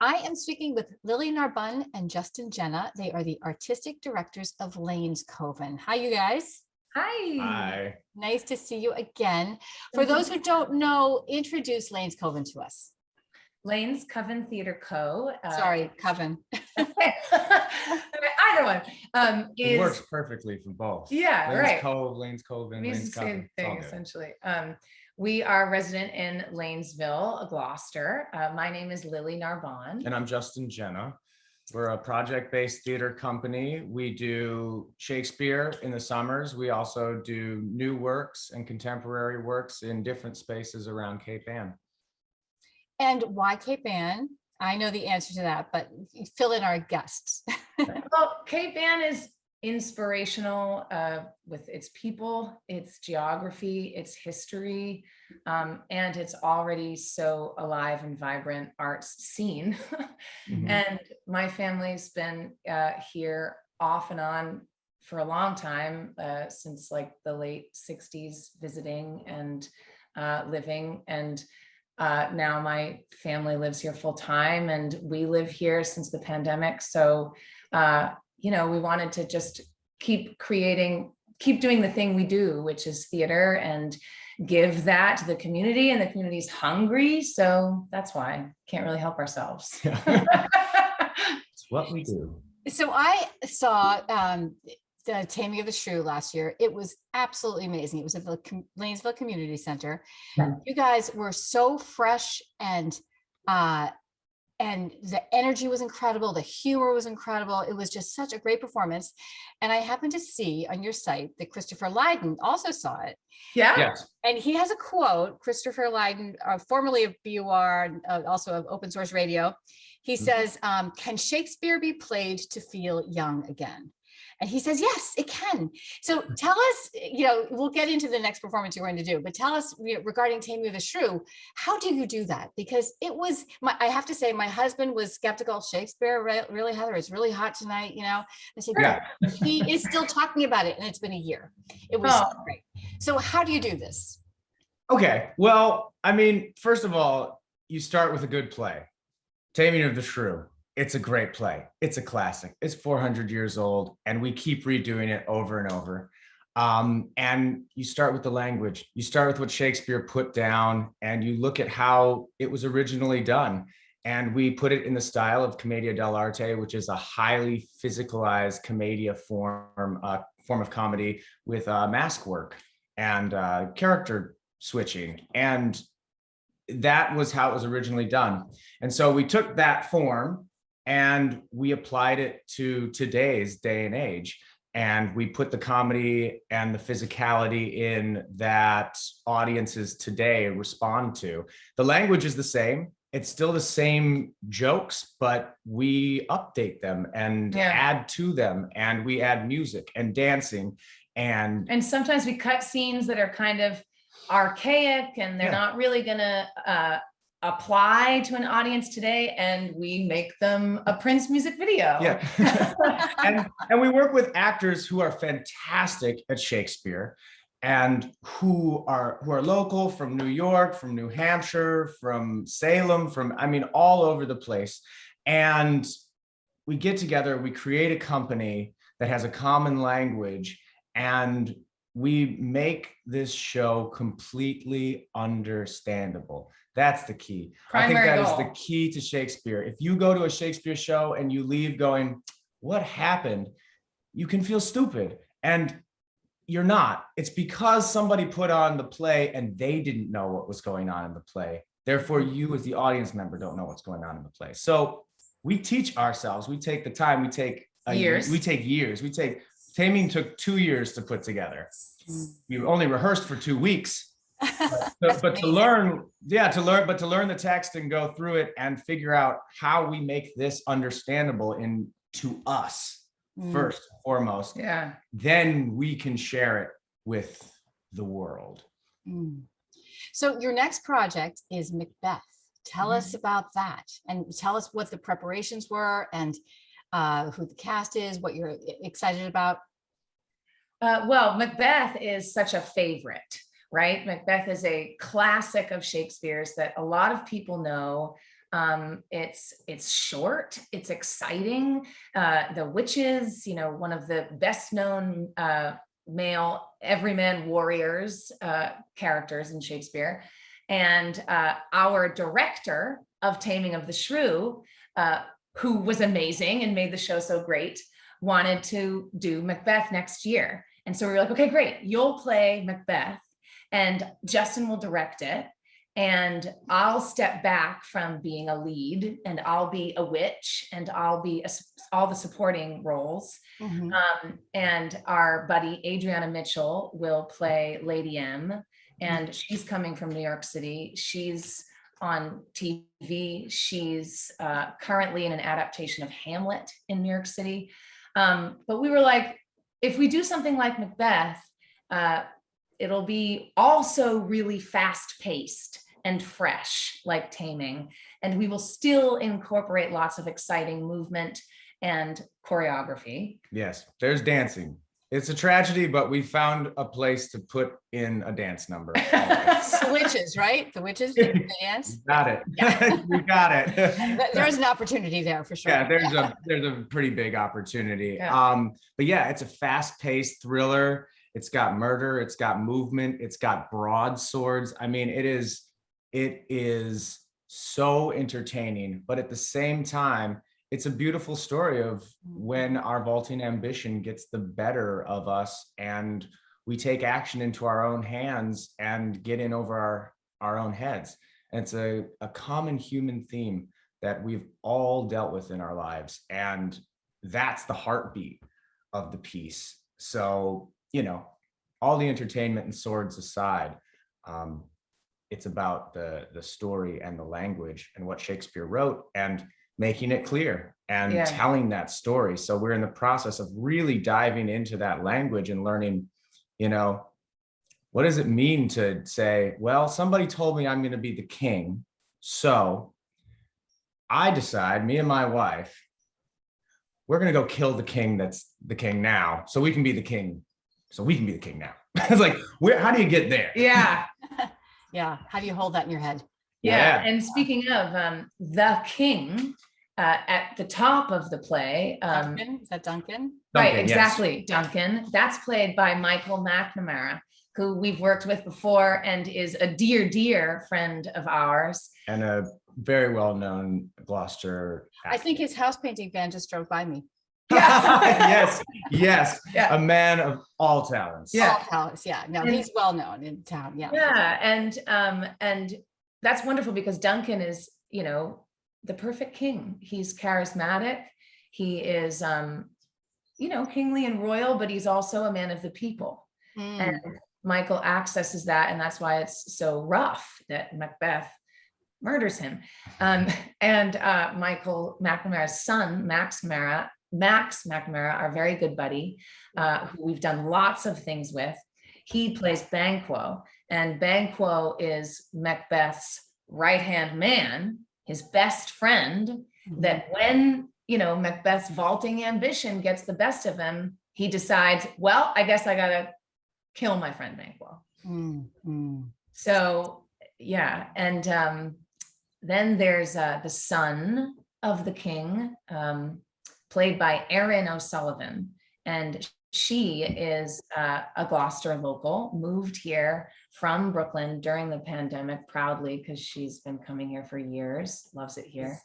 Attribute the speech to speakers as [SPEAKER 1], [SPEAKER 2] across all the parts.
[SPEAKER 1] I am speaking with Lily Narbonne and Justin Jenna. They are the artistic directors of Lane's Coven. Hi, you guys.
[SPEAKER 2] Hi.
[SPEAKER 3] Hi.
[SPEAKER 1] Nice to see you again. For those who don't know, introduce Lane's Coven to us.
[SPEAKER 2] Lane's Coven Theater Co.
[SPEAKER 1] Sorry, Coven.
[SPEAKER 2] Either one.
[SPEAKER 3] It works perfectly for both.
[SPEAKER 2] Yeah,
[SPEAKER 3] Lane's
[SPEAKER 2] right.
[SPEAKER 3] Cove, Lane's Coven,
[SPEAKER 2] It means
[SPEAKER 3] Lane's
[SPEAKER 2] the same
[SPEAKER 3] Coven.
[SPEAKER 2] thing, essentially. We are resident in Lanesville, Gloucester. My name is Lily Narbonne.
[SPEAKER 3] And I'm Justin Jenna. We're a project-based theater company. We do Shakespeare in the summers. We also do new works and contemporary works in different spaces around Cape Ann.
[SPEAKER 1] And why Cape Ann? I know the answer to that, but fill in our guests.
[SPEAKER 2] Well, Cape Ann is inspirational with its people, its geography, its history, and it's already so alive and vibrant arts scene. And my family's been here off and on for a long time, since like the late 60s, visiting and living. And now my family lives here full time, and we live here since the pandemic. So we wanted to just keep doing the thing we do, which is theater, and give that to the community, and the community's hungry. So that's why can't really help ourselves.
[SPEAKER 3] It's what we do.
[SPEAKER 1] So I saw the Taming of the Shrew last year. It was absolutely amazing. It was at the Lanesville Community Center.
[SPEAKER 2] Yeah.
[SPEAKER 1] You guys were so fresh, and the energy was incredible. The humor was incredible. It was just such a great performance. And I happened to see on your site that Christopher Lydon also saw it.
[SPEAKER 2] Yeah.
[SPEAKER 3] Yes.
[SPEAKER 1] And he has a quote, Christopher Lydon, formerly of BUR, also of Open Source Radio. He says, can Shakespeare be played to feel young again? And he says, yes, it can. So tell us, we'll get into the next performance you're going to do, but tell us regarding Taming of the Shrew, how do you do that? Because it was, I have to say, my husband was skeptical. Shakespeare, really, Heather, it's really hot tonight, I said, yeah. He is still talking about it, and it's been a year. It was great. So how do you do this?
[SPEAKER 3] Okay, well, first of all, you start with a good play. Taming of the Shrew. It's a great play. It's a classic. It's 400 years old, and we keep redoing it over and over. And you start with the language. You start with what Shakespeare put down, and you look at how it was originally done. And we put it in the style of commedia dell'arte, which is a highly physicalized commedia form of comedy with mask work and character switching. And that was how it was originally done. And so we took that form and we applied it to today's day and age. And we put the comedy and the physicality in that audiences today respond to. The language is the same. It's still the same jokes, but we update them and add to them. And we add music and dancing. And
[SPEAKER 2] sometimes we cut scenes that are kind of archaic, and they're not really gonna apply to an audience today, and we make them a Prince music video.
[SPEAKER 3] and we work with actors who are fantastic at Shakespeare, and who are local, from New York, from New Hampshire, from Salem, from all over the place. And we get together, we create a company that has a common language, and we make this show completely understandable. That's the key. I think that is the key to Shakespeare. If you go to a Shakespeare show and you leave going, what happened? You can feel stupid, and you're not. It's because somebody put on the play and they didn't know what was going on in the play. Therefore, you as the audience member don't know what's going on in the play. So we teach ourselves. We take the time. We take years. Taming took 2 years to put together. You only rehearsed for 2 weeks. But to learn the text and go through it and figure out how we make this understandable to us first and foremost. Then we can share it with the world.
[SPEAKER 1] So your next project is Macbeth. Tell us about that, and tell us what the preparations were, and who the cast is, what you're excited about.
[SPEAKER 2] Well, Macbeth is such a favorite, right? Macbeth is a classic of Shakespeare's that a lot of people know. It's short, it's exciting. The witches, one of the best known male everyman warriors characters in Shakespeare. And our director of Taming of the Shrew, who was amazing and made the show so great, wanted to do Macbeth next year. And so we were like, okay, great, you'll play Macbeth and Justin will direct it. And I'll step back from being a lead and I'll be a witch and I'll be all the supporting roles.
[SPEAKER 1] Mhm.
[SPEAKER 2] And our buddy Adriana Mitchell will play Lady M, and she's coming from New York City. She's on TV. She's currently in an adaptation of Hamlet in New York City. But we were like, if we do something like Macbeth, it'll be also really fast paced and fresh like Taming. And we will still incorporate lots of exciting movement and choreography.
[SPEAKER 3] Yes, there's dancing. It's a tragedy, but we found a place to put in a dance number.
[SPEAKER 1] The witches, right? The witches dance.
[SPEAKER 3] You got it.
[SPEAKER 1] Yeah.
[SPEAKER 3] You got it.
[SPEAKER 1] There's an opportunity there for sure.
[SPEAKER 3] Yeah, there's a pretty big opportunity.
[SPEAKER 2] Yeah.
[SPEAKER 3] But yeah, it's a fast-paced thriller. It's got murder, it's got movement, it's got broadswords. I mean, it is so entertaining, but at the same time, it's a beautiful story of when our vaulting ambition gets the better of us and we take action into our own hands and get in over our own heads. And it's a common human theme that we've all dealt with in our lives. And that's the heartbeat of the piece. So, all the entertainment and swords aside, it's about the story and the language and what Shakespeare wrote and making it clear and telling that story. So we're in the process of really diving into that language and learning, what does it mean to say, well, somebody told me I'm going to be the king. So I decide, me and my wife, we're going to go kill the king that's the king now. So we can be the king. So we can be the king now. It's like, how do you get there?
[SPEAKER 2] Yeah.
[SPEAKER 1] Yeah. How do you hold that in your head?
[SPEAKER 2] Yeah. And speaking of the king, at the top of the play,
[SPEAKER 1] Duncan? Is that Duncan?
[SPEAKER 2] Right,
[SPEAKER 3] Duncan,
[SPEAKER 2] exactly.
[SPEAKER 3] yes.
[SPEAKER 2] Duncan. That's played by Michael McNamara, who we've worked with before and is a dear friend of ours.
[SPEAKER 3] And a very well-known Gloucester actor.
[SPEAKER 1] I think his house painting van just drove by me.
[SPEAKER 3] Yes.
[SPEAKER 2] Yeah.
[SPEAKER 3] A man of all talents.
[SPEAKER 2] Yeah.
[SPEAKER 1] All talents. Yeah. No, he's well known in town. Yeah.
[SPEAKER 2] Yeah. And that's wonderful because Duncan is, the perfect king. He's charismatic. He is, kingly and royal, but he's also a man of the people. And Michael accesses that. And that's why it's so rough that Macbeth murders him. And Michael McNamara's son, Max McNamara, our very good buddy, who we've done lots of things with, he plays Banquo. And Banquo is Macbeth's right-hand man, his best friend, that when, Macbeth's vaulting ambition gets the best of him, he decides, well, I guess I gotta kill my friend Banquo. So, yeah. And then there's the son of the king, played by Erin O'Sullivan. And she is a Gloucester local, moved here from Brooklyn during the pandemic proudly because she's been coming here for years, loves it here.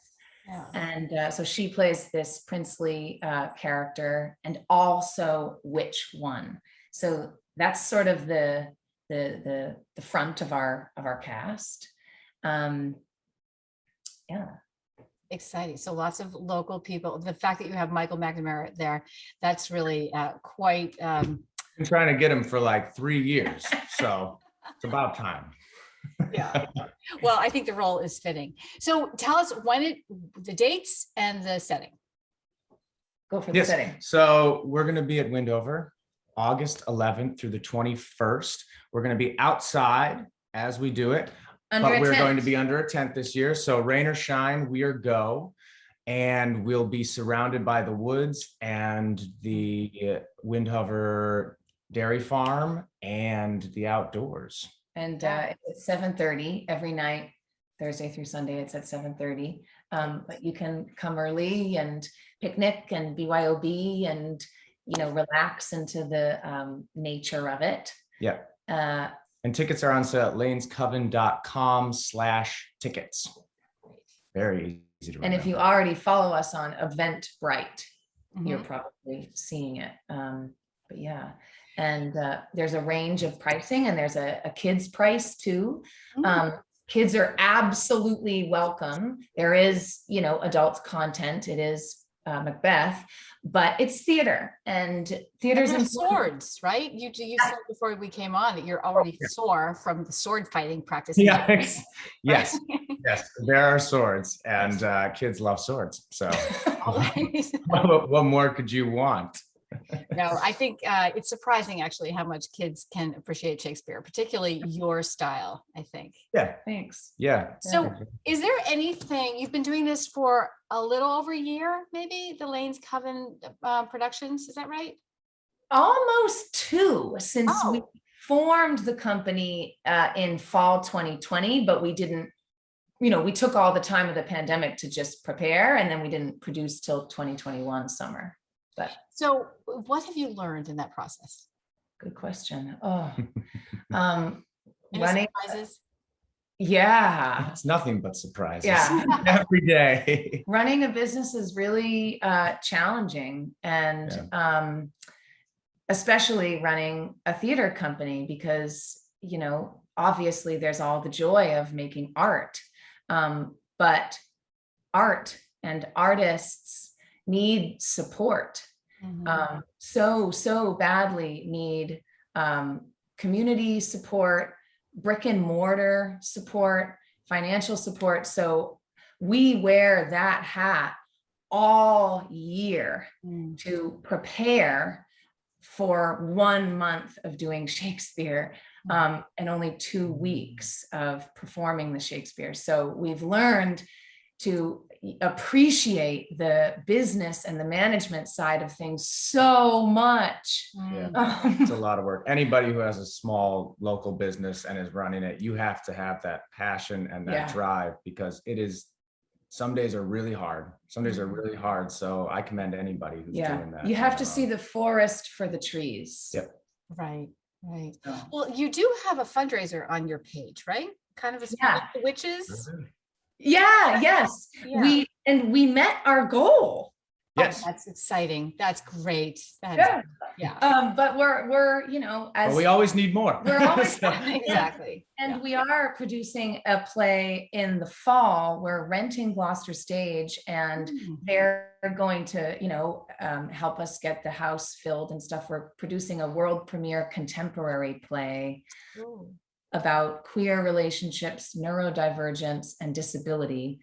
[SPEAKER 1] Yeah.
[SPEAKER 2] And so she plays this princely character and also Witch One. So that's sort of the front of our cast. Yeah.
[SPEAKER 1] Exciting. So lots of local people. The fact that you have Michael McNamara there, that's really quite.
[SPEAKER 3] Been trying to get him for like 3 years. So it's about time.
[SPEAKER 1] Yeah. Well, I think the role is fitting. So tell us the dates and the setting.
[SPEAKER 2] Go for the setting.
[SPEAKER 3] So we're going to be at Windhover, August 11th through the 21st. We're going to be outside as we do it. But we're going to be under a tent this year. So rain or shine, we are go. And we'll be surrounded by the woods and the Windhover dairy farm and the outdoors.
[SPEAKER 2] And it's 7:30 every night Thursday through Sunday, it's at 7:30. But you can come early and picnic and BYOB and, relax into the nature of it.
[SPEAKER 3] Yeah.
[SPEAKER 2] Uh,
[SPEAKER 3] And tickets are on sale at lanescoven.com/tickets. Very easy to remember.
[SPEAKER 2] And if you already follow us on Eventbrite, you're
[SPEAKER 1] Mhm.
[SPEAKER 2] probably seeing it. But yeah, and there's a range of pricing, and there's a kid's price too. Kids are absolutely welcome. There is, adult content. It is Macbeth, but it's theater, and theater's
[SPEAKER 1] And
[SPEAKER 2] important.
[SPEAKER 1] swords, right? You said before we came on that you're already sore from the sword fighting practices.
[SPEAKER 3] Yeah. Yes.
[SPEAKER 1] Right?
[SPEAKER 3] Yes. There are swords, and kids love swords. So
[SPEAKER 1] Always.
[SPEAKER 3] what more could you want?
[SPEAKER 1] No, I think it's surprising actually how much kids can appreciate Shakespeare, particularly your style, I think.
[SPEAKER 3] Yeah.
[SPEAKER 2] Thanks.
[SPEAKER 3] Yeah.
[SPEAKER 1] So is there anything, you've been doing this for a little over a year, maybe, the Lane's Coven Productions, is that right?
[SPEAKER 2] Almost 2, since we
[SPEAKER 1] Oh.
[SPEAKER 2] formed the company in fall 2020, but we didn't, we took all the time of the pandemic to just prepare, and then we didn't produce till 2021 summer. But
[SPEAKER 1] So what have you learned in that process?
[SPEAKER 2] good question.
[SPEAKER 1] Any
[SPEAKER 2] Running,
[SPEAKER 1] surprises?
[SPEAKER 2] yeah,
[SPEAKER 3] It's nothing but surprises.
[SPEAKER 2] Yeah.
[SPEAKER 3] Every day.
[SPEAKER 2] running a business is really challenging, and especially running a theater company, because obviously there's all the joy of making art, but art and artists need support. So badly need community support, brick and mortar support, financial support. So we wear that hat all year to prepare for 1 month of doing Shakespeare, and only 2 weeks of performing the Shakespeare. So we've learned to appreciate the business and the management side of things so much.
[SPEAKER 3] Yeah. It's a lot of work. Anybody who has a small local business and is running it, you have to have that passion and that drive, because some days are really hard. Some days are really hard. So I commend anybody who's doing that.
[SPEAKER 2] You have to see the forest for the trees.
[SPEAKER 3] Yep.
[SPEAKER 1] Right. Well, you do have a fundraiser on your page, right? Kind of a support the witches.
[SPEAKER 2] Yes. We met our goal.
[SPEAKER 3] Yes.
[SPEAKER 1] Oh, that's exciting. That's great. But
[SPEAKER 2] we're
[SPEAKER 3] but we always need more.
[SPEAKER 2] We're always
[SPEAKER 1] exactly.
[SPEAKER 2] And we are producing a play in the fall. We're renting Gloucester Stage, and they're going to help us get the house filled and stuff. We're producing a world premiere contemporary play about queer relationships, neurodivergence, and disability.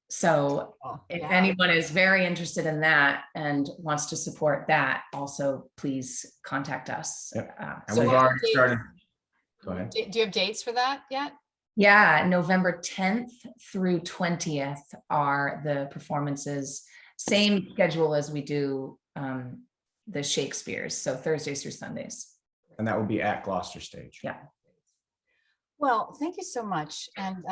[SPEAKER 2] So if anyone is very interested in that and wants to support that, also please contact us.
[SPEAKER 3] And we've already started. Go ahead.
[SPEAKER 1] Do you have dates for that yet?
[SPEAKER 2] Yeah, November 10th through 20th are the performances. Same schedule as we do the Shakespeare's, so Thursdays through Sundays.
[SPEAKER 3] And that will be at Gloucester Stage.
[SPEAKER 2] Yeah.
[SPEAKER 1] Well, thank you so much. And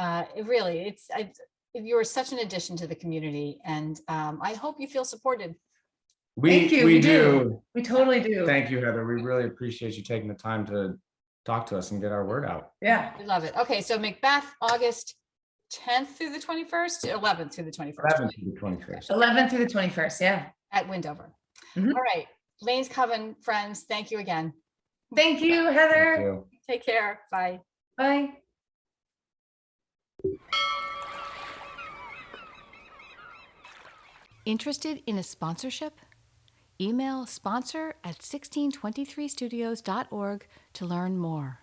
[SPEAKER 1] you are such an addition to the community, and I hope you feel supported.
[SPEAKER 2] Thank you.
[SPEAKER 3] We do.
[SPEAKER 2] We totally do.
[SPEAKER 3] Thank you, Heather. We really appreciate you taking the time to talk to us and get our word out.
[SPEAKER 2] Yeah.
[SPEAKER 1] We love it. Okay, so Macbeth, August 10th through the 21st, 11th through the 21st.
[SPEAKER 3] 11th through the 21st.
[SPEAKER 2] 11th through the 21st, yeah.
[SPEAKER 1] At Windhover. All right, Lane's Coven friends, thank you again.
[SPEAKER 2] Thank you, Heather.
[SPEAKER 3] Thank you.
[SPEAKER 1] Take care. Bye.
[SPEAKER 2] Bye.
[SPEAKER 4] Interested in a sponsorship? Email sponsor@1623studios.org to learn more.